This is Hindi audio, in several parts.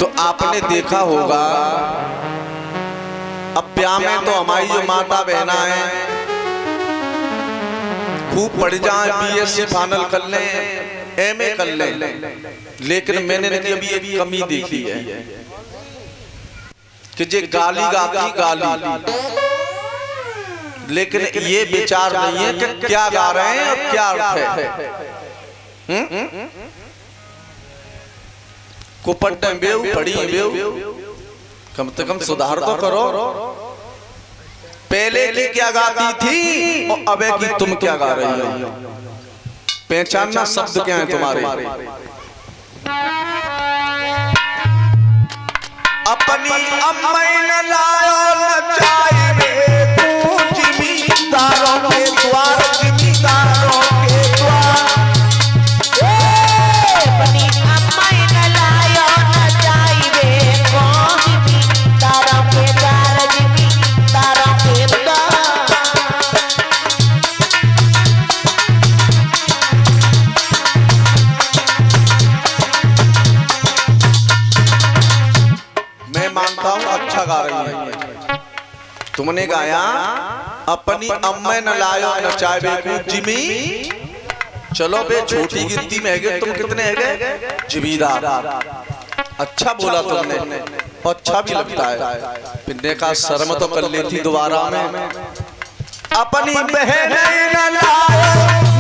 तो आपने देखा होगा अब ब्याह में तो हमारी जो माता बहना है खूब पढ़ जाए, बीएससी फाइनल कर लें, एमए कर लें, लेकिन मैंने अभी एक कमी देखी है कि जे गाली गाती गाली, लेकिन ये विचार नहीं है कि क्या गा रहे हैं और क्या अर्थ है। कुपट बेव पड़ी बेव, कम से कम सुधार तो करो। पहले की क्या गाती थी और अबे की तुम क्या गा रही हो, पहचानना शब्द क्या है तुम्हारे। अपनी अम्मा न लायो नचाई में तू जिमीदारों के द्वार, जिमीदारों के द्वार। अपनी अम्मा न लायो नचाई में तू जिमीदारों के द्वार, जिमीदारों के द्वार। मैं मानता हूँ अच्छा गा रही है। तुमने गाया अपनी अम्मा न लायो नचावे को जिमी, चलो बे छोटी गिनती में है गए, तुम कितने है गए जिमीदार। अच्छा बोला तुमने, अच्छा भी लगता है। पिन्ने का शर्म तो कर लेती दोबारा में। अपनी बहन न लायो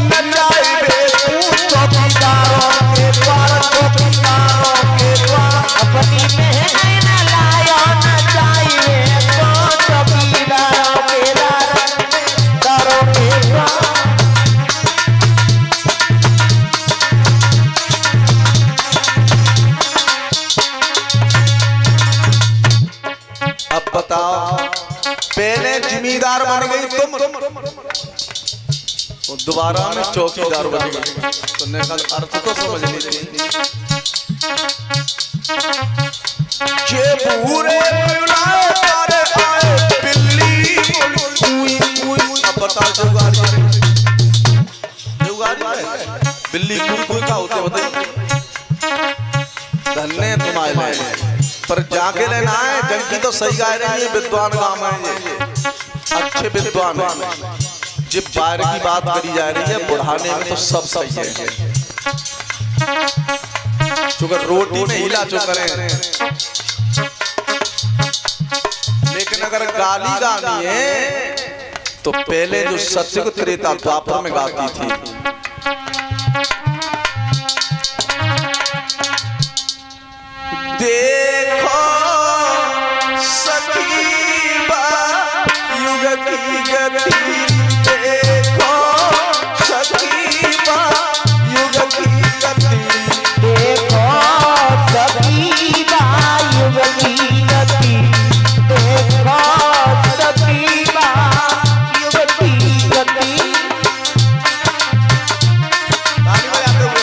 नचावे को चौकीदारों के द्वार, चौकीदारों के द्वार। अपनी बहन न लायो नचाई में तू चौकीदारों के द्वार, दारों के द्वार। अब बताओ, पहले जिम्मेदार बन गई तुम, दोबारा में चौकीदार बन गई। तुमने कहा अर्थ तो समझ लीजिए। जे पूरे बुलाए तारे आए बिल्ली कोई कोई। अब बताओ जुगाड़ बिल्ली कोई का होते बताइए। धन्य तुम्हारे पर जाके लेना है। जंकी तो सही गा रही है, विद्वान काम है ये, अच्छे विद्वान है। जब बाहर की बात करी जा रही है बुढ़ाने में तो सब सही है। चूंकि रोटी में हिला चुके हैं, लेकिन अगर गाली गानी है तो पहले जो सत्य को त्रेता द्वापर में गाती थी। देखो सखी बा युग की गति, देखो सखी बा युग की गति। देखो सखी बा युग की गति, देखो सखी बा युग की गति। ताली बजाते हुए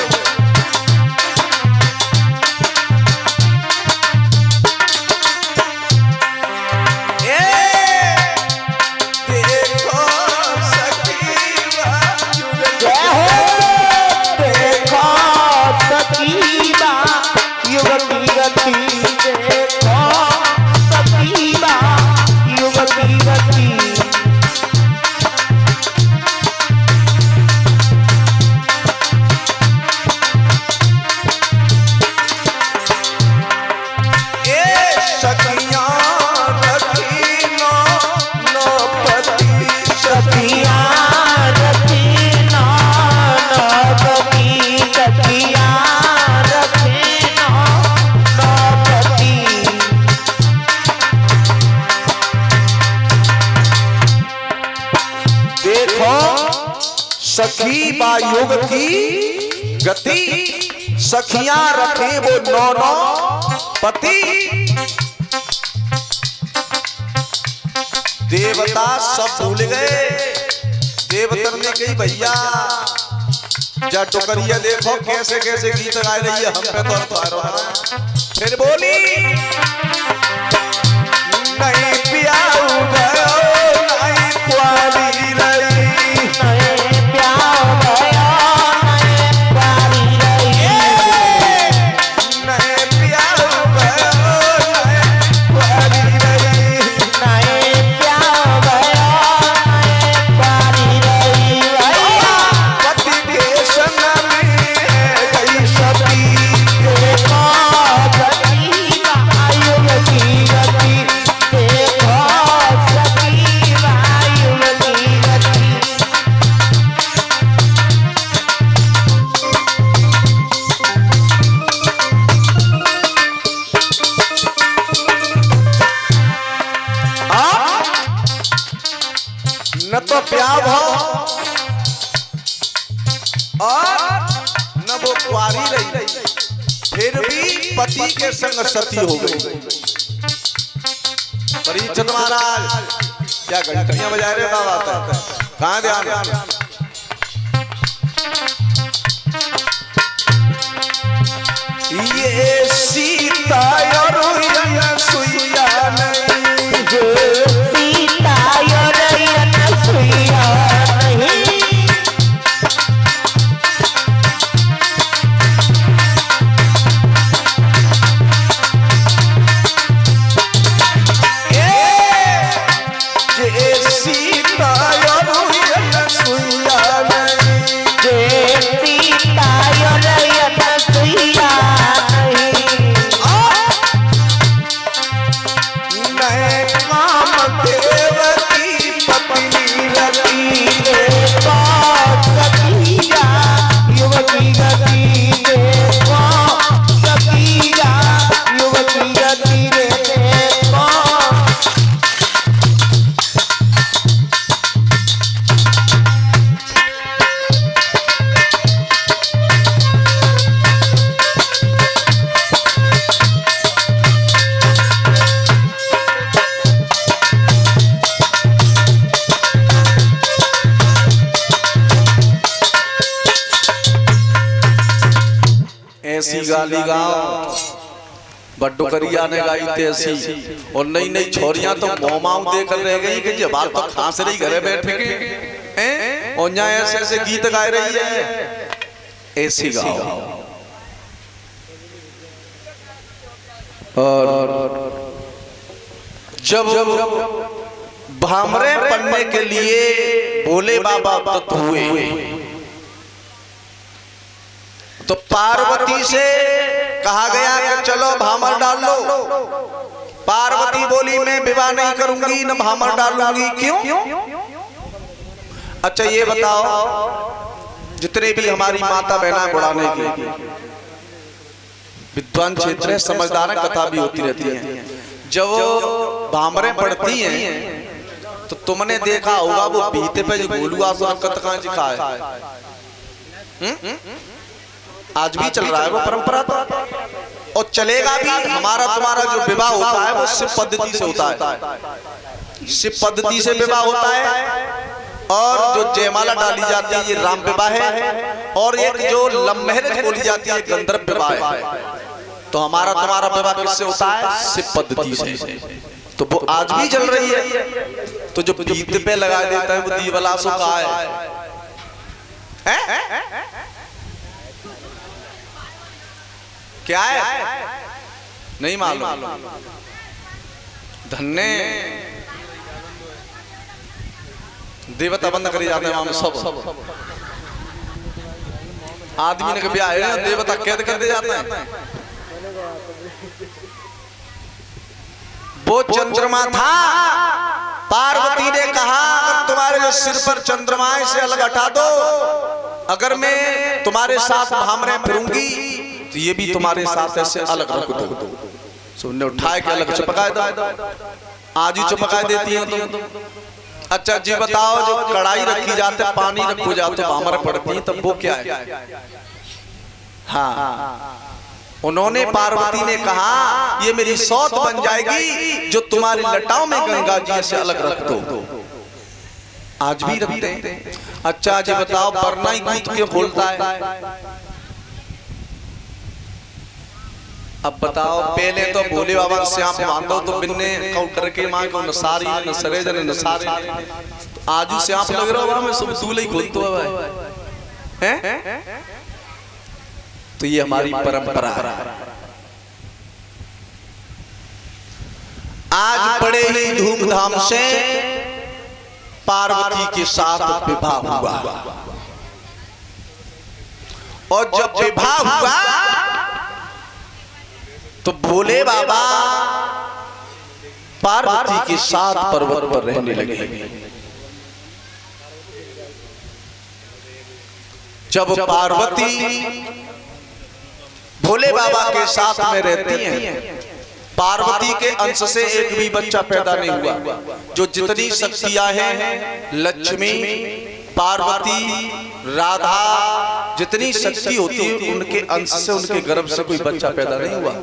सखी बा युग की गति, सखियां रखे वो नौ नौ पति। देवता सब भूल गए, देवतर ने कही भैया जा टोकरिया देखो कैसे कैसे गीत गा रही है, हम पे तो अर्थ आ रहा है। फिर बोली नहीं पियाऊ गयो नहीं क्वाली रही, नहीं प्यार गया नहीं प्यारी रही, नहीं पियाऊ गयो ब्याह भाव और न वो कुंवारी रही, फिर भी पति के संग सती हो गई। परीक्षित महाराज क्या घंटियां बजा रहे हो, बात है कहाँ ध्यान। ये सीता और सुइया नहीं, सीता और सुइया नहीं, ऐसी गाली गाओ बड्डो करिया ने गाई तैसी, और नई नई छोरियां तो मोमाऊ देकर रह गई कि जब तो खांस रही घरे बैठ के हैं, और यहाँ ऐसे ऐसे गीत गा रही है। ऐसी गाओ। और जब भामरे पढ़ने के लिए भोले बाबा तत्व हुए तो पार्वती से कहा गया कि चलो भामर डाल लो। पार्वती बोली मैं विवाह नहीं करूंगी न भामर डालूंगी। क्यों? अच्छा ये बताओ, जितने भी हमारी माता बहना बुढ़ाने की विद्वान क्षेत्र है, समझदार है, कथा भी होती रहती है। जब वो भामरे पढ़ती हैं तो तुमने देखा होगा वो पीते पे जो गोलुआ कहाँ जिखा है। आज भी चल रहा है वो परंपरा तो, और चलेगा भी। हमारा तुम्हारा जो विवाह होता है वो शिव पद्धति से होता है, शिव पद्धति से विवाह होता है। और जो जयमाला डाली जाती है ये राम विवाह है, और एक जो लव मैरिज बोली जाती है गंधर्व विवाह है। तो हमारा तुम्हारा विवाह किससे होता है? शिव पद्धति से। तो वो आज भी चल रही है। तो जो पीते पे लगा देता है वो दीवलासो का है? क्या है? नहीं मालूम। धन्य देवता बंद करी जाते हैं वहां सब। आदमी ने कभी आए देवता कैद कर दे जाते हैं। वो चंद्रमा था, पार्वती ने कहा अगर तुम्हारे जो सिर पर चंद्रमा से अलग हटा दो, अगर मैं तुम्हारे साथ भामरे फिरूंगी तो ये भी तुम्हारे साथ ऐसे अलग रख दो। सुनने उठाए के अलग चपकाए दो। आज ही चपकाए देती है तुम। अच्छा जी बताओ, जो कढ़ाई रखी जाते पानी रखो जाते भामरे पड़ती है, तब वो क्या है? हाँ, उन्होंने पार्वती ने कहा ये मेरी सौत बन जाएगी जो तुम्हारी लटाओं में गंगा जी से अलग रख दो। आज भी रखते हैं। अच्छा जी बताओ, बरना ही कूद के खोलता है। अब बताओ, पहले तो भोले बाबा से आप मांगो तो बिन्ने काउंटर के मां को नसारी नसरे जने नसारे, आजू से आप लग रहा है मैं सब दूल्हे ही खोलतो है हैं। तो ये हमारी परंपरा है। आज बड़े ही धूमधाम से पार्वती के साथ विवाह हुआ, और जब विवाह हुआ तो भोले बाबा पार्वती के साथ पर्वत पर रहने लगे। जब पार्वती भोले बाबा के साथ में रहती हैं, पार्वती के अंश से एक भी बच्चा पैदा नहीं हुआ। जो जितनी शक्तियां हैं, लक्ष्मी, पार्वती, राधा, जितनी शक्ति होती है उनके अंश से, उनके गर्भ से कोई बच्चा पैदा नहीं हुआ।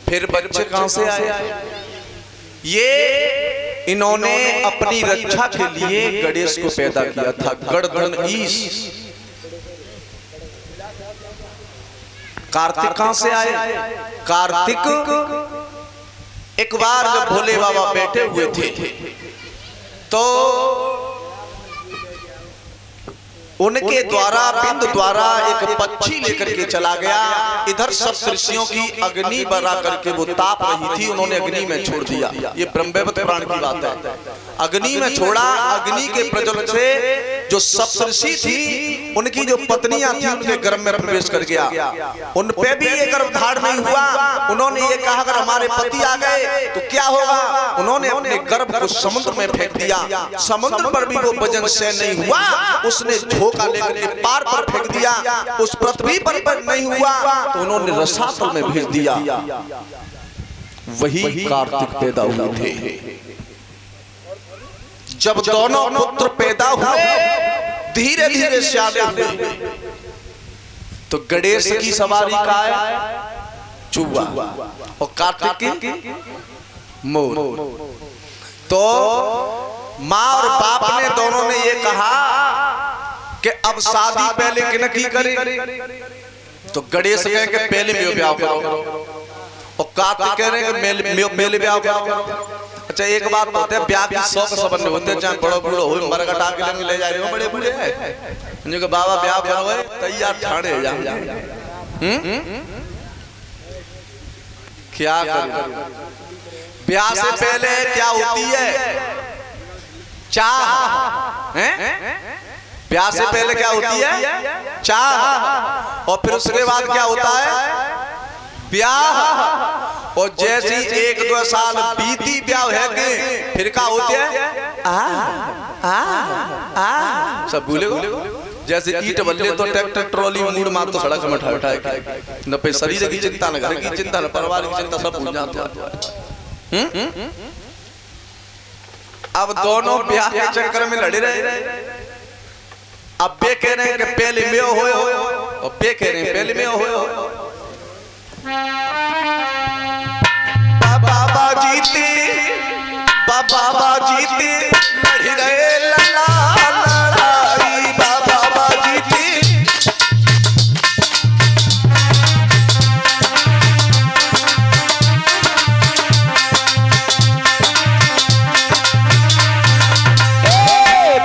फिर बच्चे कहां से आए? ये इन्होंने अपनी रक्षा के लिए गणेश को पैदा किया था। गणधन ईश। कार्तिक कहां से आए? कार्तिक एक बार जब भोले बाबा बैठे हुए थे तो उनके द्वारा, बिंद द्वारा एक पक्षी लेकर के चला गया। इधर सप्तऋषियों की अग्नि बरा करके वो ताप रही थी, उन्होंने अग्नि में छोड़ दिया। ये ब्रह्मवैवर्त पुराण की बात है। अग्नि में छोड़ा, अग्नि के प्रज्वलन से जो सप्तऋषि थी उनकी जो पत्नियां थी उनके गर्भ में प्रवेश कर गया। उन पे भी ये गर्भ धारण नहीं हुआ। उन्होंने ये कहा अगर हमारे पति आ गए तो क्या होगा? उन्होंने अपने गर्भ को समुद्र में फेंक दिया। समुद्र पर भी वो वजन सहन नहीं हुआ, उसने झोंका लेकर के पार पर फेंक दिया। उस पृथ्वी पर नहीं हुआ तो उन्होंने रसातल में भेज दिया। वही कार्तिक पैदा हुए थे। जब दोनों पुत्र पैदा हुए, धीरे धीरे श्याले हुए, तो गणेश की सवारी का है चूहा और कार्तिक की मोर। तो माँ और बाप ने दोनों ने ये कहा कि अब शादी पहले किन की करें? तो गणेश कहे कि पहले में ब्याह करो, और कार्तिक कह रहे हैं कि मेले ब्याह करो। अच्छा एक बात होते हैं, ब्याह की 100 संबंध होते हैं, चाहे बड़ो बूढ़ो हो, मरगटा के ले जा रहे हो, बड़े बूढ़े हैं जो बाबा ब्याह करो है तैयार ठाणे जा। क्या करें? ब्याह से पहले क्या होती है? चाह है। ब्याह से पहले क्या होती है? चाह। और फिर उसके बाद क्या होता है? ब्याह। और जैसी 1-2 साल बीती ब्याह है कि फिर क्या होती है? सब भूले जैसे ईट बल्ले तो ट्रैक्टर ट्रॉली मूड मार तो सड़क में उठा न पे शरीर की चिंता, न घर की चिंता, न परिवार की चिंता, सब भूल जाते हैं। अब दोनों ब्याह के चक्कर में लड़े रहे। अब बे कह रहे हैं कि पहले में हो, और बे कह रहे हैं पहले में हो। बाबा जीते, बाबा जीते, लड़ रहे लड़ा लड़ाई, बाबा जीते।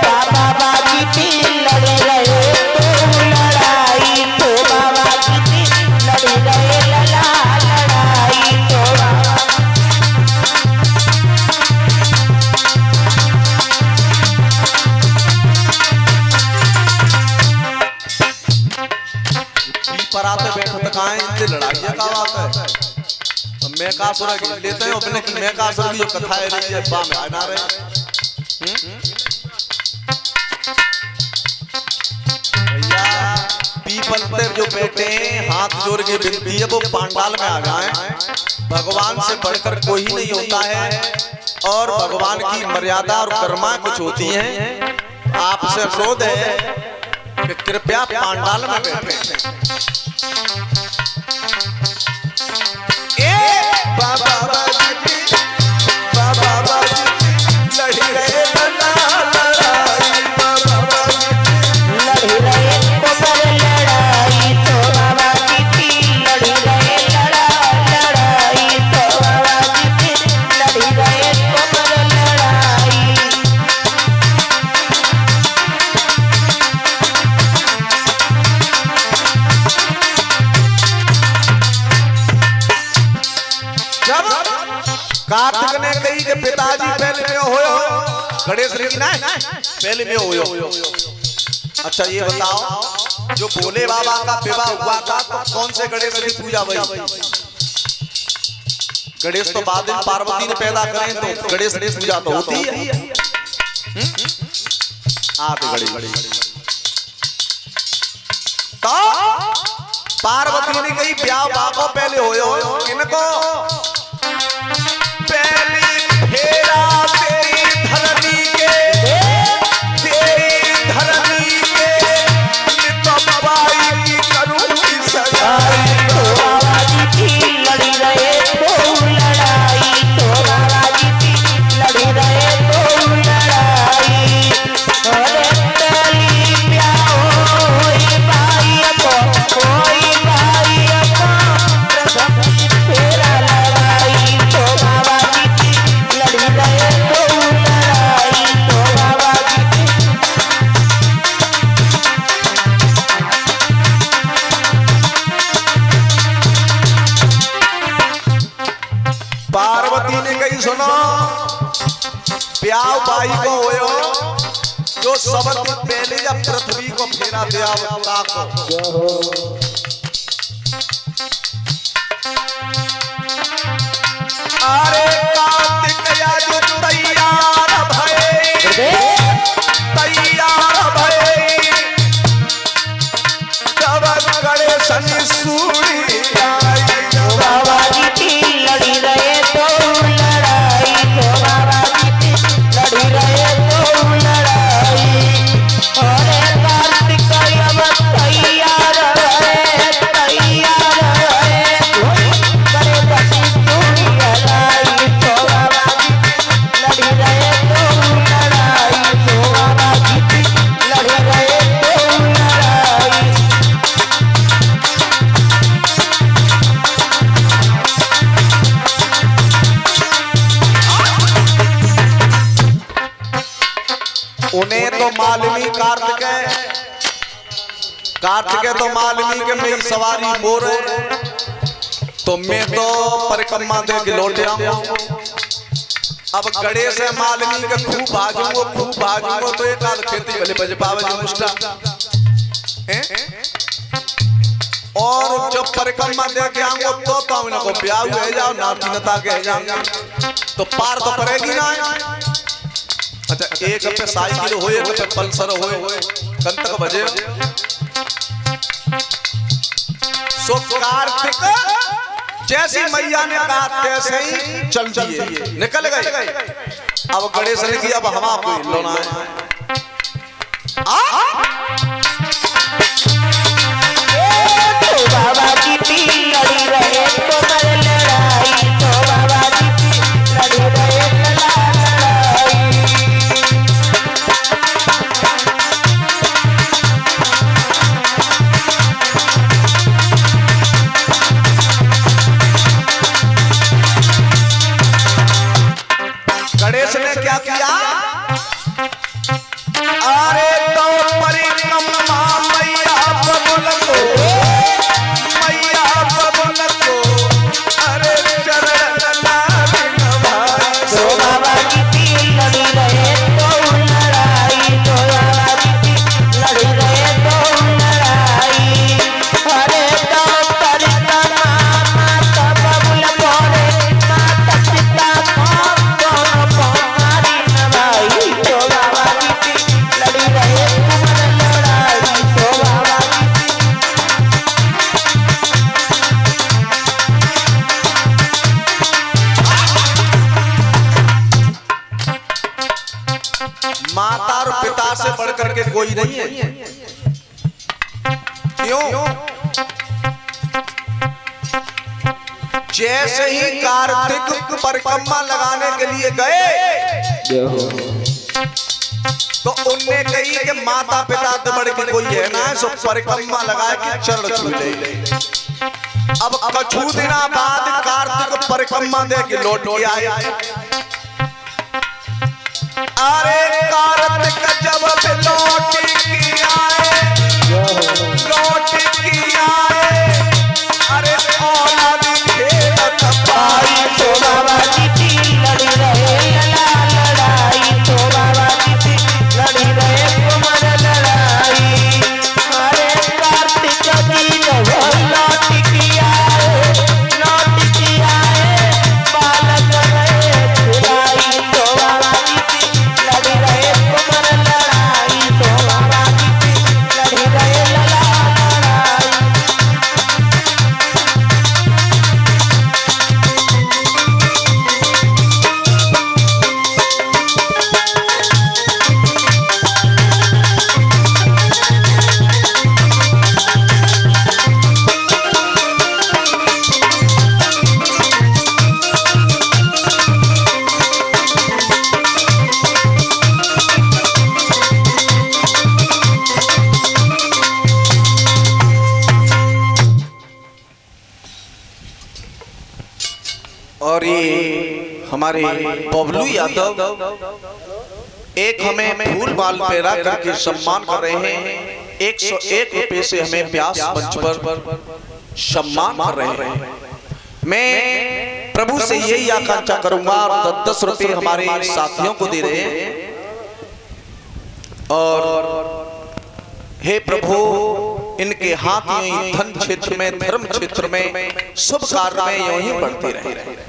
बाबा जीते लड़ रहे तो लड़ाई, तो बाबा जीते लड़ रहे लड़ाई तो पराते बैठे कहाँ इनसे लड़ाइयाँ का बात है। तो मैं का सुरा लेते हैं अपने की, मैं का सुरा की जो कथा है रही है बा में आना रहे। भैया पीपल पर जो बैठे हैं, हाथ जोड़ के विनती है वो पांडाल में आ जाएं। भगवान से बढ़कर कोई नहीं होता है, और भगवान की मर्यादा और कर्मा कुछ होती हैं। आपसे अनुरोध है कि कृपया पांडाल में बैठे। बाबा लड़ी रहे लड़ाई, बाबा लड़ रहे लड़ाई तो बाबा जीते लड़ रहे लड़ाई तो बाबा जीते लड़ रहे लड़ाई। कार्तिक ने कही कि पिताजी पहले में हो, गणेश जी ना पहले में हो। अच्छा ये बताओ, जो भोले बाबा का विवाह हुआ था तो कौन से गणेश की पूजा हुई? गणेश तो बाद में पार्वती ने पैदा करें तो गणेश की पूजा तो होती है। तो पार्वती पार्वती ने कही ब्याह बाको पहले होयो इनको पहली फेरा तेरी धरनी के तो बाबाई की करूंगी सगाई तो बाबा जी की लड़ी रहे तो लड़ाई तो बाबा जी की लड़ी रहे तो लड़ाई अरे पहली ब्याह होई भाई को प्रथम फेरा लगाई तो बाबा जी की लड़ी रहे तो लड़ाई तो बाबा जी की पार्वती ने कही सुनो ब्याह बाई को होयो जो सबसे पहले जब पृथ्वी को फेरा दिया को अरे कार्तिक या जो तैयार भये तब गड़े शनि सूरी बाबा जी की लड़ी रहे तो लड़ाई तो बाबा जी की लड़ी रहे तो लड़ाई अरे कार्तिक अब तैयार रहे करे बसी पूरी लड़ाई तो बाबा जी की लड़ी रहे तो लड़ाई तो बाबा जी की लड़ी रहे तो लड़ाई उन्हें तो मालिनी कार्तिक तो मालिनी के मेरी सवारी मोर तो मैं तो परिक्रमा दे के लौट आऊंगा। अब गणेश है मालिनी के खूब भाजूंगो तो एक आध खेती भले बज पावे जी मुस्टा और जब परिक्रमा दे के आऊंगा तो इनको ब्याह हो जाओ नाती नता के जाऊंगा तो पार तो पड़ेगी ना। अच्छा एक पे साइकिल होए एक पे पल्सर होए कंतक बजे सो कार्तिक जैसी मैया ने कहा तैसे ही चल दिए निकल गए। अब गणेश ने किया अब हवा कोई लोना है तो बाबा जी की लड़ी रहे तो लड़ाई तो बाबा जी की लड़ी रहे लड़ाई गणेश ने क्या किया अरे तो परिक्रमा मैया बबुल को अरे चरण लागिन भाई तो बाबा जी की लड़ी रहे तो लड़ाई तो बाबा जी की लड़ी रहे तो लड़ाई अरे तो परिक्रमा माता बबुल बोले माता पिता दोनों पौधारी नवाई तो बाबा जी की लड़ी रहे कुमर लड़ाई तो बाबा जी की माता और पिता से बढ़कर के कोई नहीं है। क्यों? जैसे ही कार्तिक परिक्रमा लगाने के लिए गए तो उनने कही कि माता पिता से बढ़ के कोई है ना सो परिक्रमा लगाए कि चरण छू ले। अब कछु दिना बाद कार्तिक परिक्रमा दे के लौट के आए। अरे कार्तिक जब लौट के आए अरे औलाद खेलत पाई तो बाबा जी की लड़ी रहे लड़ाई तो बाबा जी की लड़ी रहे कुमर लड़ाई अरे कार्तिक जी जब लौट के आए बालक रहे खिलाई तो बाबा जी की लड़ी रहे कुमर लड़ाई तो बाबा जी और ये हमारे बबलू यादव एक हमें फूल बाल पेरा करके सम्मान कर रहे हैं। 101 रुपए से हमें व्यास मंच पर सम्मान कर रहे हैं। मैं प्रभु से यही आकांक्षा करूंगा, 10 रुपए हमारे साथियों को दे रहे हैं। और हे प्रभु, इनके हाथ यूं ही धन क्षेत्र में, धर्म क्षेत्र में, शुभ कार्य में यूं ही बढ़ते रहे।